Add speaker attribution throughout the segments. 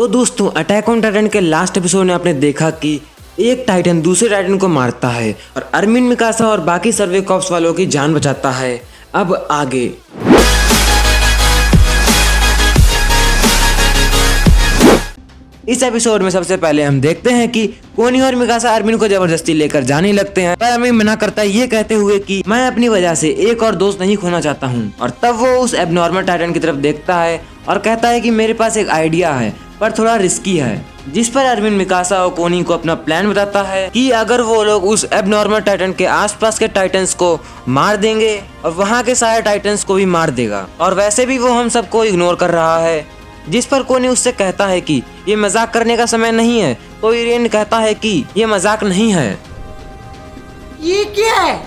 Speaker 1: तो दोस्तों, attack on Titan के लास्ट एपिसोड में आपने देखा कि एक टाइटन दूसरे टाइटन को मारता है और अरमिन मिकासा और बाकी सर्वे कॉप्स वालों की जान बचाता है। अब आगे इस एपिसोड में सबसे पहले हम देखते हैं कि कोनी और मिकासा अरमिन को जबरदस्ती लेकर जाने लगते हैं, पर अरमिन मना करता है ये कहते हुए कि मैं अपनी वजह से एक और दोस्त नहीं खोना चाहता हूँ। और तब वो उस एबनॉर्मल टाइटन की तरफ देखता है और कहता है कि मेरे पास एक आइडिया है पर थोड़ा रिस्की है। जिस पर अरमिन मिकासा और कोनी को अपना प्लान बताता है कि अगर वो लोग उस एबनॉर्मल टाइटन के आसपास के टाइटन्स को मार देंगे और वहाँ के सारे टाइटन्स को भी मार देगा, और वैसे भी वो हम सबको इग्नोर कर रहा है। जिस पर कोनी उससे कहता है कि ये मजाक करने का समय नहीं है, तो इरेन कहता है कि ये मजाक नहीं है।
Speaker 2: ये क्या है?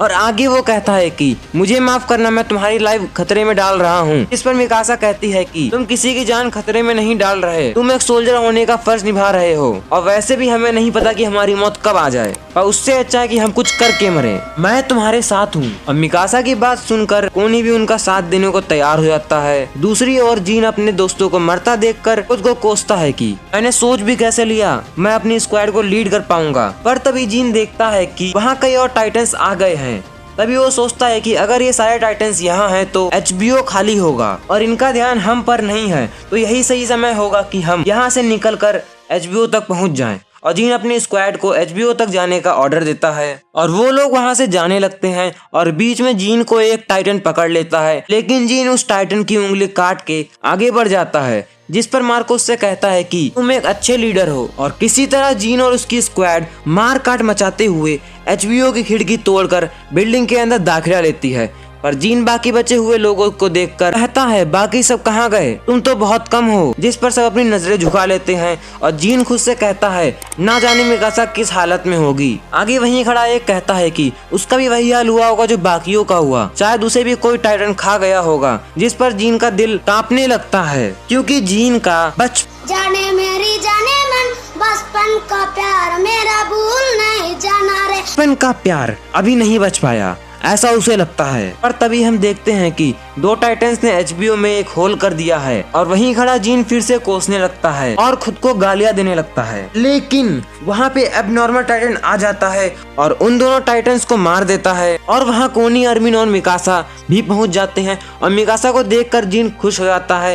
Speaker 1: और आगे वो कहता है कि मुझे माफ करना, मैं तुम्हारी लाइफ खतरे में डाल रहा हूँ। इस पर मिकासा कहती है कि तुम किसी की जान खतरे में नहीं डाल रहे, तुम एक सोल्जर होने का फर्ज निभा रहे हो, और वैसे भी हमें नहीं पता कि हमारी मौत कब आ जाए, पर उससे अच्छा है कि हम कुछ करके मरे। मैं तुम्हारे साथ हूँ। और मिकासा की बात सुनकर कोनी भी उनका साथ देने को तैयार हो जाता है। दूसरी ओर जीन अपने दोस्तों को मरता देखकर खुद को कोसता है कि मैंने सोच भी कैसे लिया मैं अपनी स्क्वाड को लीड कर पाऊंगा। पर तभी जीन देखता है कि वहाँ कई और टाइटन्स आ गए हैं। तभी वो सोचता है कि अगर ये सारे टाइटन्स यहाँ हैं तो HBO खाली होगा और इनका ध्यान हम पर नहीं है, तो यही सही समय होगा कि हम यहाँ से निकलकर HBO तक पहुँच जाएं। और जीन अपनी स्क्वाड को HBO तक जाने का ऑर्डर देता है और वो लोग वहाँ से जाने लगते हैं। और बीच में जीन को एक टाइटन पकड़ लेता है, लेकिन जीन उस टाइटन की उंगली काट के आगे बढ़ जाता है। जिस पर मार्को उससे कहता है कि तुम एक अच्छे लीडर हो, और किसी तरह जीन और उसकी स्क्वाड मार काट मचाते हुए HBO की खिड़की तोड़कर बिल्डिंग के अंदर दाखिला लेती है। पर जीन बाकी बचे हुए लोगों को देखकर कहता है बाकी सब कहाँ गए, तुम तो बहुत कम हो। जिस पर सब अपनी नजरें झुका लेते हैं और जीन खुद से कहता है ना जाने मिकासा किस हालत में होगी। आगे वहीं खड़ा एक कहता है कि उसका भी वही हाल हुआ होगा जो बाकियों का हुआ, शायद उसे भी कोई टाइटन खा गया होगा। जिस पर जीन का दिल कांपने लगता है, क्योंकि जीन का
Speaker 3: जाने मेरी जाने मन बचपन का प्यार मेरा भूल नहीं जाना रे।
Speaker 1: बचपन का प्यार अभी नहीं बच पाया, ऐसा उसे लगता है। पर तभी हम देखते हैं कि दो टाइटन्स ने HBO में एक होल कर दिया है, और वहीं खड़ा जीन फिर से कोसने लगता है और खुद को गालियां देने लगता है। लेकिन वहाँ पे एबनॉर्मल टाइटन आ जाता है और उन दोनों टाइटन्स को मार देता है। और वहाँ कोनी, अरमिन और मिकासा भी पहुँच जाते हैं, और मिकासा को देखकर जीन खुश हो जाता है।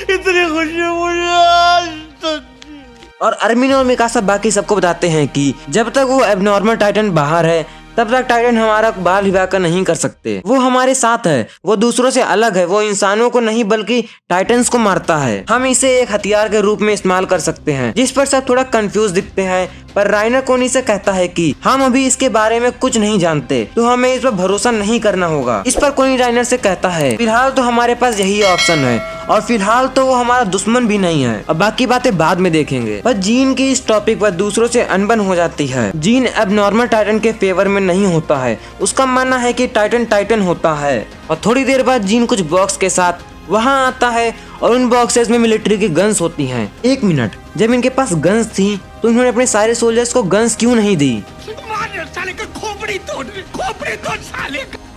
Speaker 2: इतनी खुशी मुझे।
Speaker 1: और अरमिन और मिकासा बाकी सबको बताते हैं कि जब तक वो एबनॉर्मल टाइटन बाहर है तब तक टाइटन हमारा बाल विवाह कर नहीं कर सकते। वो हमारे साथ है, वो दूसरों से अलग है, वो इंसानों को नहीं बल्कि टाइटन्स को मारता है। हम इसे एक हथियार के रूप में इस्तेमाल कर सकते हैं। जिस पर सब थोड़ा कंफ्यूज दिखते हैं, पर राइनर कोनी से कहता है कि हम अभी इसके बारे में कुछ नहीं जानते, तो हमें इस पर भरोसा नहीं करना होगा। इस पर कोनी राइनर से कहता है फिलहाल तो हमारे पास यही ऑप्शन है, और फिलहाल तो वो हमारा दुश्मन भी नहीं है, और बाकी बातें बाद में देखेंगे। पर जीन की इस टॉपिक पर दूसरों से अनबन हो जाती है। जीन एबनॉर्मल टाइटन के फेवर में नहीं होता है, उसका मानना है कि टाइटन टाइटन होता है। और थोड़ी देर बाद जीन कुछ बॉक्स के साथ वहाँ आता है, और उन बॉक्सेस में मिलिट्री की गन्स होती हैं। एक मिनट, जब इनके पास गन्स थी तो इन्होंने अपने सारे सोल्जर्स को गन्स क्यों नहीं दी?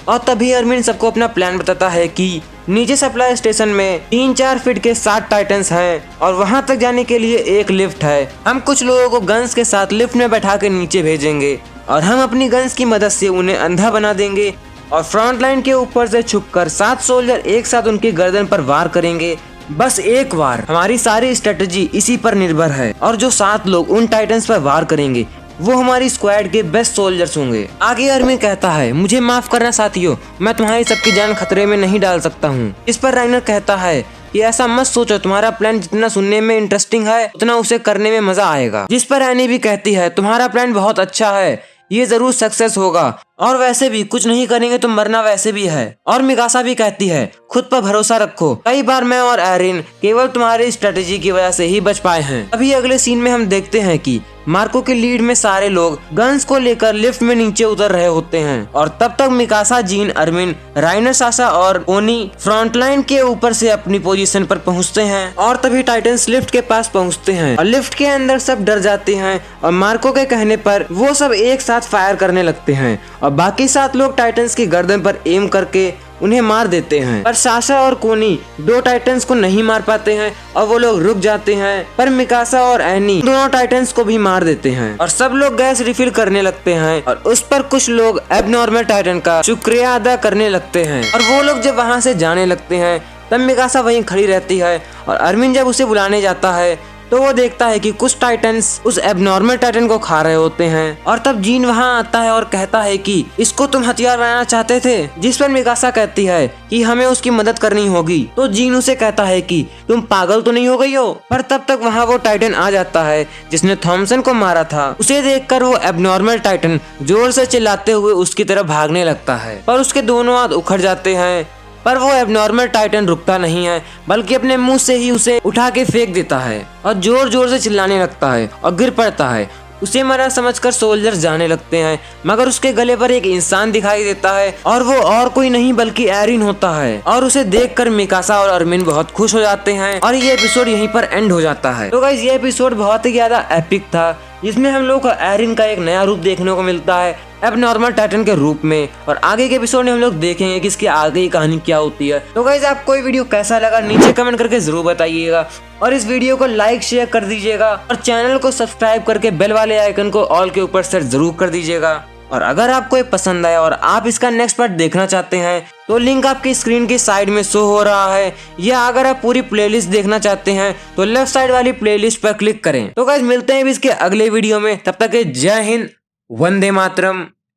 Speaker 1: और तभी अरमिन सबको अपना प्लान बताता है कि नीचे सप्लाई स्टेशन में 3-4 फीट के 7 टाइटन्स हैं, और वहां तक जाने के लिए एक लिफ्ट है। हम कुछ लोगों को गन्स के साथ लिफ्ट में बैठा के नीचे भेजेंगे, और हम अपनी गन्स की मदद से उन्हें अंधा बना देंगे, और फ्रंट लाइन के ऊपर से छुपकर 7 सोल्जर एक साथ उनकी गर्दन पर वार करेंगे। बस एक वार। हमारी सारी स्ट्रेटजी इसी पर निर्भर है, और जो 7 लोग उन टाइटन्स पर वार करेंगे वो हमारी स्क्वाड के बेस्ट सोल्जर्स होंगे। आगे अरमिन कहता है मुझे माफ करना साथियों, मैं तुम्हारी सबकी जान खतरे में नहीं डाल सकता हूँ। इस पर राइनर कहता है कि ऐसा मत सोचो, तुम्हारा प्लान जितना सुनने में इंटरेस्टिंग है उतना उसे करने में मजा आएगा। जिस पर एनी भी कहती है तुम्हारा प्लान बहुत अच्छा है, ये जरूर सक्सेस होगा, और वैसे भी कुछ नहीं करेंगे तो मरना वैसे भी है। और मिकासा भी कहती है खुद पर भरोसा रखो, कई बार मैं और एरिन केवल तुम्हारी स्ट्रेटेजी की वजह से ही बच पाए हैं। अभी अगले सीन में हम देखते हैं कि मार्को के लीड में सारे लोग गन्स को लेकर लिफ्ट में नीचे उतर रहे होते हैं, और तब तक मिकासा, जीन, अरमिन, राइनर, सासा और कोनी फ्रंट लाइन के ऊपर से अपनी पोजीशन पर पहुंचते हैं। और तभी टाइटन्स लिफ्ट के पास पहुंचते हैं, और लिफ्ट के अंदर सब डर जाते हैं, और मार्को के कहने पर वो सब एक साथ फायर करने लगते हैं, और बाकी 7 लोग टाइटन्स की गर्दन पर एम करके उन्हें मार देते हैं। पर साशा और कोनी दो टाइटन्स को नहीं मार पाते हैं और वो लोग रुक जाते हैं। पर मिकासा और एनी दोनों टाइटन्स को भी मार देते हैं और सब लोग गैस रिफिल करने लगते हैं और उस पर कुछ लोग एबनॉर्मल टाइटन का शुक्रिया अदा करने लगते हैं। और वो लोग जब वहाँ से जाने लगते हैं तब मिकासा वहीं खड़ी रहती है और अरमिन जब उसे बुलाने जाता है तो वो देखता है कि कुछ टाइटन्स उस एबनॉर्मल टाइटन को खा रहे होते हैं। और तब जीन वहाँ आता है और कहता है कि इसको तुम हथियार बनाना चाहते थे, जिस पर मिकासा कहती है कि हमें उसकी मदद करनी होगी। तो जीन उसे कहता है कि तुम पागल तो नहीं हो गई हो। पर तब तक वहाँ वो टाइटन आ जाता है जिसने थॉमसन को मारा था। उसे देखकर वो एबनॉर्मल टाइटन जोर से चिल्लाते हुए उसकी तरफ भागने लगता है पर उसके दोनों हाथ उखड़ जाते हैं। पर वो एबनॉर्मल टाइटन रुकता नहीं है बल्कि अपने मुंह से ही उसे उठा के फेंक देता है और जोर जोर से चिल्लाने लगता है और गिर पड़ता है। उसे मरा समझकर सोल्जर्स जाने लगते हैं मगर उसके गले पर एक इंसान दिखाई देता है और वो और कोई नहीं बल्कि एरिन होता है। और उसे देखकर मिकासा और अरमिन बहुत खुश हो जाते हैं और ये एपिसोड यहीं पर एंड हो जाता है। तो गाइस ये एपिसोड बहुत ही ज्यादा एपिक था जिसमें हम लोग को एरिन का एक नया रूप देखने को मिलता है एबनॉर्मल टाइटन के रूप में। और आगे के एपिसोड में हम लोग देखेंगे कि इसकी आगे की कहानी क्या होती है। तो गाइस आपको ये वीडियो कैसा लगा नीचे कमेंट करके जरूर बताइएगा और इस वीडियो को लाइक शेयर कर दीजिएगा और चैनल को सब्सक्राइब करके बेल वाले आइकन को ऑल के ऊपर सेट जरूर कर दीजिएगा। और अगर आपको ये पसंद आया और आप इसका नेक्स्ट पार्ट देखना चाहते हैं तो लिंक आपकी स्क्रीन की साइड में शो हो रहा है, या अगर आप पूरी प्लेलिस्ट देखना चाहते हैं तो लेफ्ट साइड वाली प्लेलिस्ट पर क्लिक करें। तो गाइस मिलते हैं इसके अगले वीडियो में, तब तक जय हिंद, वंदे मातरम।